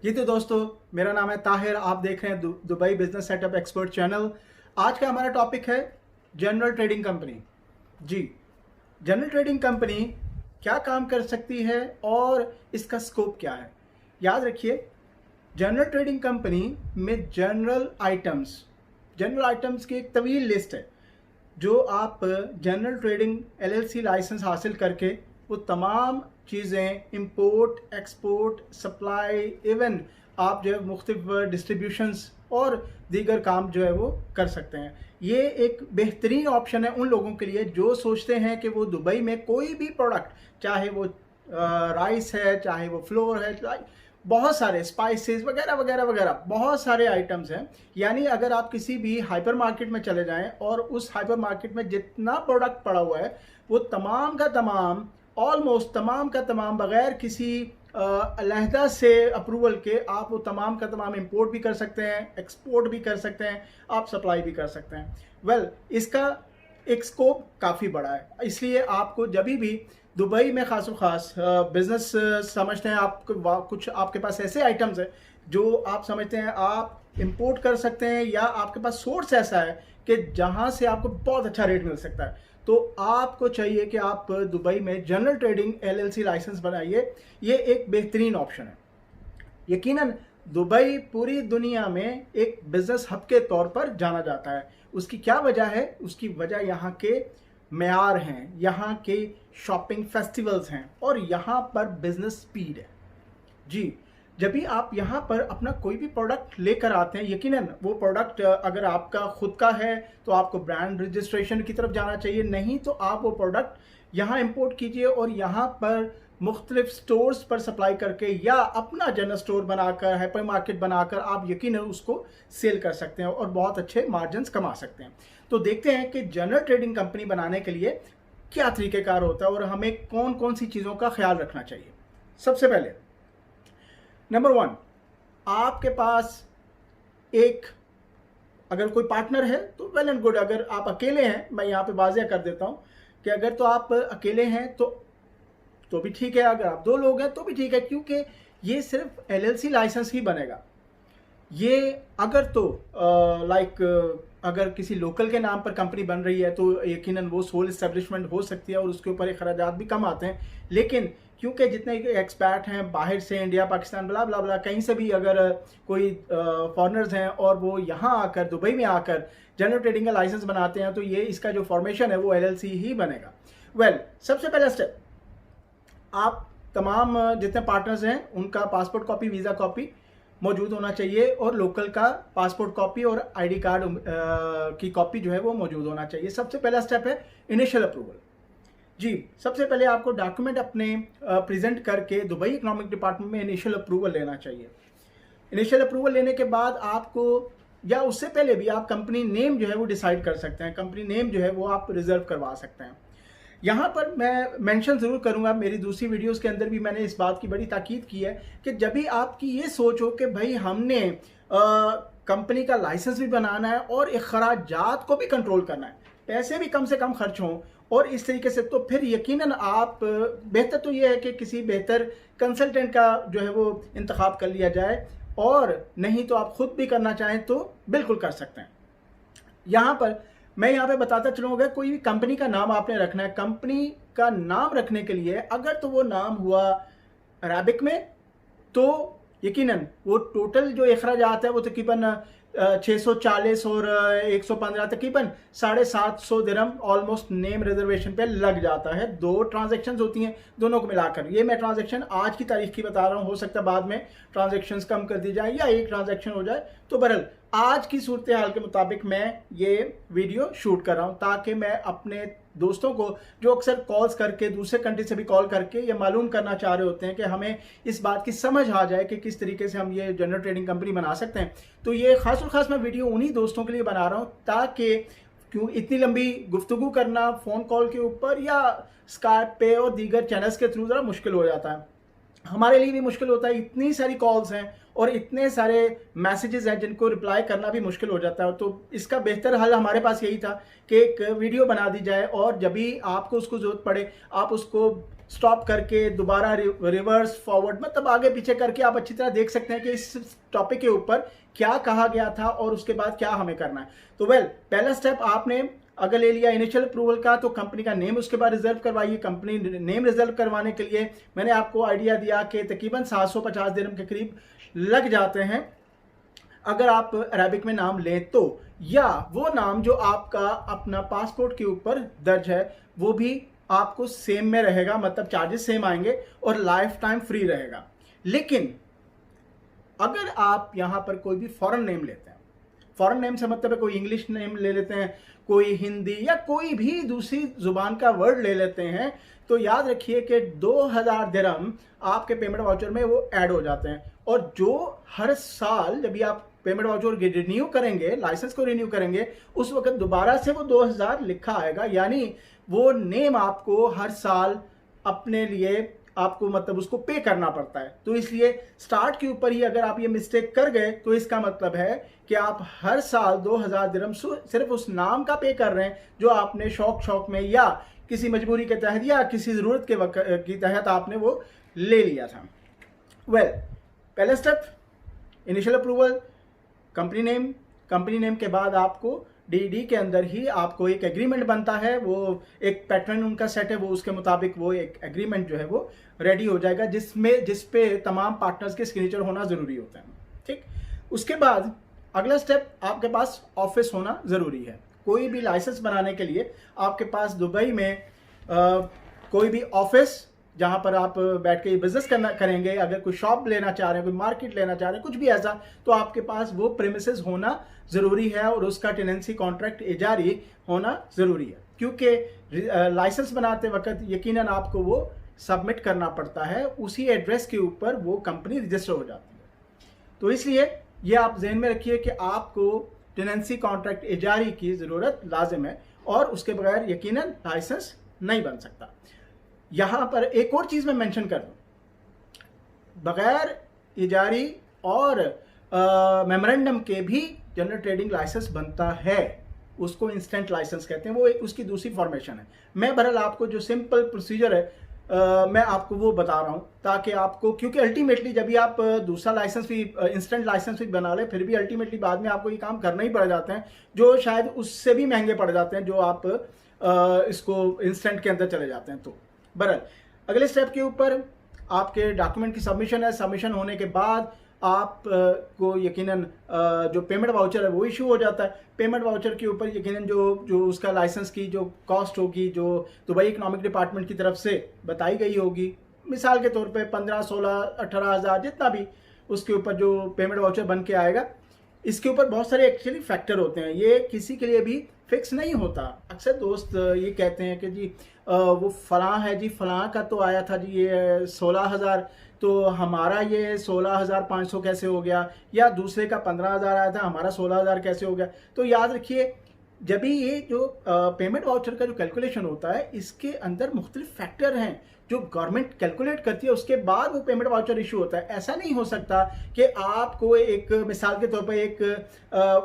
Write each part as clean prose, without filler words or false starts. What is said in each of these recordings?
जी तो दोस्तों, मेरा नाम है ताहिर। आप देख रहे हैं Dubai business setup expert channel. आज का हमारा टॉपिक है जनरल ट्रेडिंग कंपनी। जी, जनरल ट्रेडिंग कंपनी क्या काम कर सकती है और इसका स्कोप क्या है। याद रखिए, जनरल ट्रेडिंग कंपनी में जनरल आइटम्स की एक तवील लिस्ट है जो आप जनरल ट्रेडिंग एलएलसी लाइसेंस हासिल करके वो तमाम चीज़ें इंपोर्ट एक्सपोर्ट सप्लाई इवन आप जो है मुख्तलिफ डिस्ट्रीब्यूशंस और दीगर काम जो है वो कर सकते हैं। ये एक बेहतरीन ऑप्शन है उन लोगों के लिए जो सोचते हैं कि वो दुबई में कोई भी प्रोडक्ट, चाहे वो राइस है, चाहे वो फ्लोर है, बहुत सारे स्पाइसेस वगैरह वगैरह वगैरह बहुत सारे आइटम्स हैं। यानी अगर आप किसी भी हाइपर मार्केट में चले जाएं और उस हाइपर मार्केट में जितना प्रोडक्ट पड़ा हुआ है वो तमाम का तमाम, ऑलमोस्ट तमाम का तमाम, बगैर किसी अलहदा से अप्रूवल के आप वो तमाम का तमाम इंपोर्ट भी कर सकते हैं, एक्सपोर्ट भी कर सकते हैं, आप सप्लाई भी कर सकते हैं। इसका एक स्कोप काफ़ी बड़ा है, इसलिए आपको जब भी दुबई में खास बिजनेस समझते हैं, आप कुछ आपके पास ऐसे आइटम्स हैं जो आप समझते हैं आप इंपोर्ट कर सकते हैं या आपके पास सोर्स ऐसा है कि जहां से आपको बहुत अच्छा रेट मिल सकता है, तो आपको चाहिए कि आप दुबई में जनरल ट्रेडिंग एलएलसी लाइसेंस बनाइए। ये एक बेहतरीन ऑप्शन है। यकीनन दुबई पूरी दुनिया में एक बिजनेस हब के तौर पर जाना जाता है। उसकी क्या वजह है? उसकी वजह यहाँ के मेयार हैं, यहाँ के शॉपिंग फेस्टिवल्स हैं और यहाँ पर बिजनेस स्पीड है। जी, जब भी आप यहाँ पर अपना कोई भी प्रोडक्ट लेकर आते हैं, यकीनन वो प्रोडक्ट अगर आपका खुद का है तो आपको ब्रांड रजिस्ट्रेशन की तरफ जाना चाहिए, नहीं तो आप वो प्रोडक्ट यहाँ इंपोर्ट कीजिए और यहाँ पर मुख्तलिफ स्टोर्स पर सप्लाई करके या अपना जनरल स्टोर बनाकर, हाइपर मार्केट बनाकर आप यकीनन उसको सेल कर सकते हैं और बहुत अच्छे मार्जिन्स कमा सकते हैं। तो देखते हैं कि जनरल ट्रेडिंग कंपनी बनाने के लिए क्या तरीक़ेकार होता है और हमें कौन कौन सी चीज़ों का ख्याल रखना चाहिए। सबसे पहले नंबर 1, आपके पास एक अगर कोई पार्टनर है तो वेल एंड गुड। अगर आप अकेले हैं, मैं यहाँ पे वाज़ेह कर देता हूँ कि अगर तो आप अकेले हैं तो भी ठीक है, अगर आप 2 लोग हैं तो भी ठीक है, क्योंकि ये सिर्फ एलएलसी लाइसेंस ही बनेगा। ये अगर तो अगर किसी लोकल के नाम पर कंपनी बन रही है तो यकीनन वो सोल इस्टेब्लिशमेंट हो सकती है और उसके ऊपर अखराजात भी कम आते हैं। लेकिन क्योंकि जितने एक्सपैट हैं बाहर से, इंडिया, पाकिस्तान, बला बला बला, कहीं से भी अगर कोई फॉरनर्स हैं और वो यहाँ आकर, दुबई में आकर जनरल ट्रेडिंग का लाइसेंस बनाते हैं तो ये इसका जो फॉर्मेशन है वो एलएलसी ही बनेगा। सबसे पहला स्टेप, आप तमाम जितने पार्टनर्स हैं उनका पासपोर्ट कॉपी, वीज़ा कॉपी मौजूद होना चाहिए और लोकल का पासपोर्ट कॉपी और आईडी कार्ड की कॉपी जो है वो मौजूद होना चाहिए। सबसे पहला स्टेप है इनिशियल अप्रूवल। जी, सबसे पहले आपको डॉक्यूमेंट अपने प्रेजेंट करके दुबई इकोनॉमिक डिपार्टमेंट में इनिशियल अप्रूवल लेना चाहिए। इनिशियल अप्रूवल लेने के बाद आपको, या उससे पहले भी, आप कंपनी नेम जो है वो डिसाइड कर सकते हैं। कंपनी नेम जो है वो आप रिजर्व करवा सकते हैं। यहाँ पर मैं मेंशन ज़रूर करूँगा, मेरी दूसरी वीडियोस के अंदर भी मैंने इस बात की बड़ी ताकीद की है कि जब भी आपकी ये सोच हो कि भाई हमने कंपनी का लाइसेंस भी बनाना है और अखराजात को भी कंट्रोल करना है, पैसे भी कम से कम खर्च हों और इस तरीके से, तो फिर यकीनन आप, बेहतर तो ये है कि किसी बेहतर कंसल्टेंट का जो है वो इंतखाब कर लिया जाए, और नहीं तो आप खुद भी करना चाहें तो बिल्कुल कर सकते हैं। मैं यहाँ पे बताता चलूँगा, कोई भी कंपनी का नाम आपने रखना है। कंपनी का नाम रखने के लिए अगर तो वो नाम हुआ अरबिक में तो यकीनन वो टोटल जो अखराजात है वो तकरीबन 640 और 115, तकरीबन 750 दिरहम ऑलमोस्ट नेम रिजर्वेशन पे लग जाता है। 2 ट्रांजैक्शंस होती हैं, दोनों को मिलाकर। ये मैं ट्रांजैक्शन आज की तारीख की बता रहा हूँ, हो सकता है बाद में ट्रांजैक्शंस कम कर दी जाए या एक ट्रांजैक्शन हो जाए। तो बहरहाल आज की सूरत हाल के मुताबिक मैं ये वीडियो शूट कर रहा हूँ ताकि मैं अपने दोस्तों को जो अक्सर कॉल्स करके, दूसरे कंट्री से भी कॉल करके ये मालूम करना चाह रहे होते हैं कि हमें इस बात की समझ आ जाए कि किस तरीके से हम ये जनरल ट्रेडिंग कंपनी बना सकते हैं, तो ये खास मैं वीडियो उन्हीं दोस्तों के लिए बना रहा हूँ ताकि, क्यों इतनी लंबी गुफ्तगू करना फ़ोन कॉल के ऊपर या स्काइप पे और दीगर चैनल्स के थ्रू ज़रा मुश्किल हो जाता है, हमारे लिए भी मुश्किल होता है। इतनी सारी कॉल्स हैं और इतने सारे मैसेजेस हैं जिनको रिप्लाई करना भी मुश्किल हो जाता है। तो इसका बेहतर हल हमारे पास यही था कि एक वीडियो बना दी जाए और जब भी आपको उसको ज़रूरत पड़े आप उसको स्टॉप करके दोबारा रिवर्स फॉरवर्ड मतलब आगे पीछे करके आप अच्छी तरह देख सकते हैं कि इस टॉपिक के ऊपर क्या कहा गया था और उसके बाद क्या हमें करना है। तो पहला स्टेप आपने अगर ले लिया इनिशियल अप्रूवल का, तो कंपनी का नेम उसके बाद रिजर्व करवाइए। कंपनी नेम रिजर्व करवाने के लिए मैंने आपको आइडिया दिया कि तकरीबन 750 दिरहम के करीब लग जाते हैं अगर आप अरेबिक में नाम लें तो, या वो नाम जो आपका अपना पासपोर्ट के ऊपर दर्ज है वो भी आपको सेम में रहेगा, मतलब चार्जेस सेम आएंगे और लाइफ टाइम फ्री रहेगा। लेकिन अगर आप यहां पर कोई भी फॉरेन नेम लेते हैं, फॉरेन नेम से मतलब है कोई इंग्लिश नेम ले लेते हैं, कोई हिंदी या कोई भी दूसरी जुबान का वर्ड ले लेते हैं, तो याद रखिए कि 2000 दिरहम आपके पेमेंट वाउचर में वो ऐड हो जाते हैं। और जो हर साल जब भी आप पेमेंट वाउचर रिन्यू करेंगे, लाइसेंस को रिन्यू करेंगे, उस वक्त दोबारा से वो 2000 लिखा आएगा, यानी वो नेम आपको हर साल अपने लिए आपको मतलब उसको पे करना पड़ता है। तो इसलिए स्टार्ट के ऊपर ही अगर आप ये मिस्टेक कर गए तो इसका मतलब है कि आप हर साल 2000 दिरहम सिर्फ उस नाम का पे कर रहे हैं जो आपने शौक में या किसी मजबूरी के तहत या किसी ज़रूरत के वक्त के तहत आपने वो ले लिया था। पहला step initial approval, company name के बाद आपको डी के अंदर ही आपको एक एग्रीमेंट बनता है, वो एक पैटर्न उनका सेट है, वो उसके मुताबिक वो एक एग्रीमेंट जो है वो रेडी हो जाएगा जिस पे तमाम पार्टनर्स के सिग्नेचर होना ज़रूरी होता है। ठीक, उसके बाद अगला स्टेप आपके पास ऑफिस होना ज़रूरी है। कोई भी लाइसेंस बनाने के लिए आपके पास दुबई में कोई भी ऑफिस जहां पर आप बैठ के बिजनेस करेंगे, अगर कोई शॉप लेना चाह रहे हैं, कोई मार्केट लेना चाह रहे हैं, कुछ भी ऐसा, तो आपके पास वो प्रीमिसेस होना ज़रूरी है और उसका टेनेंसी कॉन्ट्रैक्ट इजारी होना ज़रूरी है, क्योंकि लाइसेंस बनाते वक्त यकीनन आपको वो सबमिट करना पड़ता है, उसी एड्रेस के ऊपर वो कंपनी रजिस्टर हो जाती है। तो इसलिए ये आप जहन में रखिए कि आपको टेनेंसी कॉन्ट्रैक्ट इजारी की ज़रूरत लाजिम है और उसके बगैर यकीनन लाइसेंस नहीं बन सकता। यहां पर एक और चीज़ मैं मेंशन कर दूं, बगैर इजारी और मेमोरेंडम के भी जनरल ट्रेडिंग लाइसेंस बनता है, उसको इंस्टेंट लाइसेंस कहते हैं, वो एक उसकी दूसरी फॉर्मेशन है। मैं बहरहाल आपको जो सिंपल प्रोसीजर है मैं आपको वो बता रहा हूं ताकि आपको, क्योंकि अल्टीमेटली जब भी आप दूसरा लाइसेंस भी इंस्टेंट लाइसेंस भी बना ले, फिर भी अल्टीमेटली बाद में आपको ये काम करना ही पड़ जाते हैं जो शायद उससे भी महंगे पड़ जाते हैं जो आप इसको इंस्टेंट के अंदर चले जाते हैं। तो बहरहाल अगले स्टेप के ऊपर आपके डॉक्यूमेंट की सबमिशन है। सबमिशन होने के बाद आप को यकीनन जो पेमेंट वाउचर है वो इशू हो जाता है। पेमेंट वाउचर के ऊपर यकीनन जो उसका लाइसेंस की जो कॉस्ट होगी, जो दुबई इकोनॉमिक डिपार्टमेंट की तरफ से बताई गई होगी, मिसाल के तौर पे 15, 16, 18,000 जितना भी उसके ऊपर जो पेमेंट वाउचर बन के आएगा, इसके ऊपर बहुत सारे एक्चुअली फैक्टर होते हैं, ये किसी के लिए भी फिक्स नहीं होता। अक्सर दोस्त ये कहते हैं कि जी वो फलां है जी, फलां का तो आया था जी ये 16,000, तो हमारा ये 16,500 कैसे हो गया, या दूसरे का 15,000 आया था, हमारा 16,000 कैसे हो गया। तो याद रखिए जब भी ये जो पेमेंट वाउचर का जो कैलकुलेशन होता है, इसके अंदर मुख्तलिफ फैक्टर हैं जो गवर्नमेंट कैलकुलेट करती है, उसके बाद वो पेमेंट वाउचर इशू होता है। ऐसा नहीं हो सकता कि आपको एक मिसाल के तौर पर एक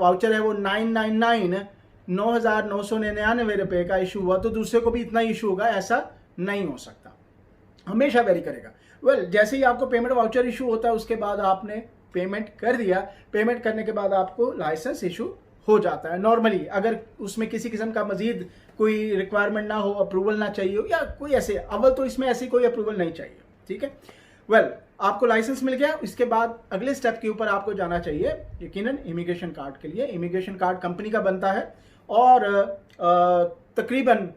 वाउचर है वो 9,999 रुपये का इशू हुआ तो दूसरे को भी इतना इशू होगा, ऐसा नहीं हो सकता, हमेशा वेरी करेगा। जैसे ही आपको पेमेंट वाउचर इशू होता है उसके बाद आपने पेमेंट कर दिया, पेमेंट करने के बाद आपको लाइसेंस इशू हो जाता है नॉर्मली, अगर उसमें किसी किस्म का मजीद कोई रिक्वायरमेंट ना हो, अप्रूवल ना चाहिए हो, या कोई ऐसे अव्वल तो इसमें ऐसी कोई अप्रूवल नहीं चाहिए। ठीक है, आपको लाइसेंस मिल गया। इसके बाद अगले स्टेप के ऊपर आपको जाना चाहिए यकीनन इमिग्रेशन कार्ड के लिए। इमिग्रेशन कार्ड कंपनी का बनता है और तकरीबन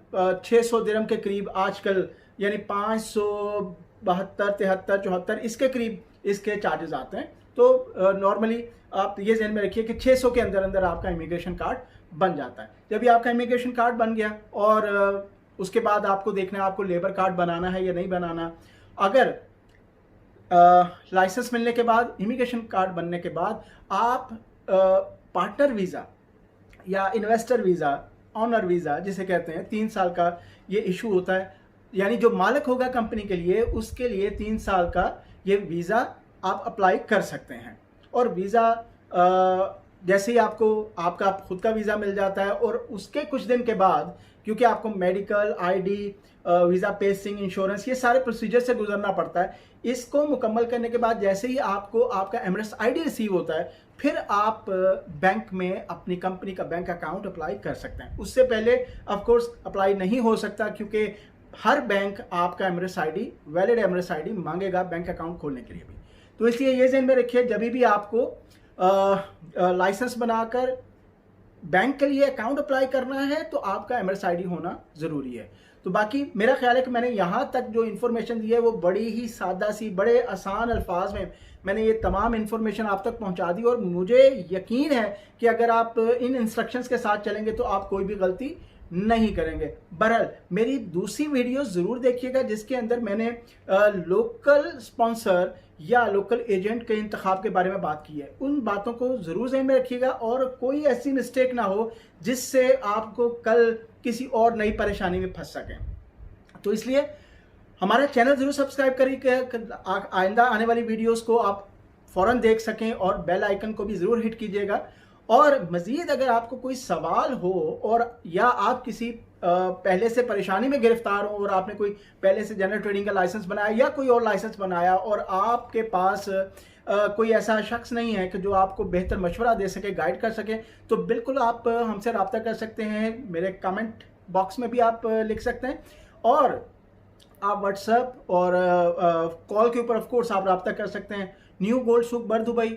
600 दिरहम के करीब आजकल, यानी 572, 73, 74 इसके करीब इसके चार्जेस आते हैं। तो नॉर्मली आप ये ध्यान में रखिए कि 600 के अंदर अंदर आपका इमिग्रेशन कार्ड बन जाता है। जब भी आपका इमिग्रेशन कार्ड बन गया और उसके बाद आपको देखना है आपको लेबर कार्ड बनाना है या नहीं बनाना। अगर लाइसेंस मिलने के बाद, इमिग्रेशन कार्ड बनने के बाद आप पार्टनर वीज़ा या इन्वेस्टर वीज़ा, ऑनर वीज़ा जिसे कहते हैं, 3 साल का ये इशू होता है, यानी जो मालिक होगा कंपनी के लिए उसके लिए 3 साल का ये वीज़ा आप अप्लाई कर सकते हैं। और वीज़ा जैसे ही आपको आपका खुद का वीज़ा मिल जाता है और उसके कुछ दिन के बाद क्योंकि आपको medical, ID, visa, pacing, insurance, ये सारे प्रोसीजर से गुजरना पड़ता है। इसको मुकम्मल करने के बाद जैसे ही आपको आपका एमरेट्स आईडी रिसीव होता है, फिर आप बैंक में अपनी कंपनी का बैंक अकाउंट अप्लाई कर सकते हैं। उससे पहले ऑफ कोर्स अप्लाई नहीं हो सकता, क्योंकि हर बैंक आपका Emirates ID, valid Emirates ID मांगेगा बैंक अकाउंट खोलने के लिए भी। तो इसलिए ये ज़हन में रखिए, जब भी आपको लाइसेंस बनाकर बैंक के लिए अकाउंट अप्लाई करना है तो आपका एमरेट्स आईडी होना ज़रूरी है। तो बाकी मेरा ख्याल है कि मैंने यहाँ तक जो इन्फॉर्मेशन दी है वो बड़ी ही सादा सी, बड़े आसान अल्फाज में मैंने ये तमाम इन्फॉर्मेशन आप तक पहुँचा दी, और मुझे यकीन है कि अगर आप इन इंस्ट्रक्शंस के साथ चलेंगे तो आप कोई भी गलती नहीं करेंगे। बहरहाल मेरी दूसरी वीडियो ज़रूर देखिएगा, जिसके अंदर मैंने लोकल स्पॉन्सर या लोकल एजेंट के इंतखाब के बारे में बात की है। उन बातों को ज़रूर ज़हन में रखिएगा और कोई ऐसी मिस्टेक ना हो जिससे आपको कल किसी और नई परेशानी में फंस सकें। तो इसलिए हमारा चैनल ज़रूर सब्सक्राइब करिए, आइंदा आने वाली वीडियोस को आप फ़ौरन देख सकें, और बेल आइकन को भी ज़रूर हिट कीजिएगा। और मज़ीद अगर आपको कोई सवाल हो, और या आप किसी पहले से परेशानी में गिरफ्तार हो और आपने कोई पहले से जनरल ट्रेडिंग का लाइसेंस बनाया या कोई और लाइसेंस बनाया, और आपके पास कोई ऐसा शख्स नहीं है कि जो आपको बेहतर मशवरा दे सके, गाइड कर सके, तो बिल्कुल आप हमसे रब्ता कर सकते हैं। मेरे कमेंट बॉक्स में भी आप लिख सकते हैं, और आप व्हाट्सएप और कॉल के ऊपर ऑफ कोर्स आप रब्ता कर सकते हैं। न्यू गोल्ड सूक बर दुबई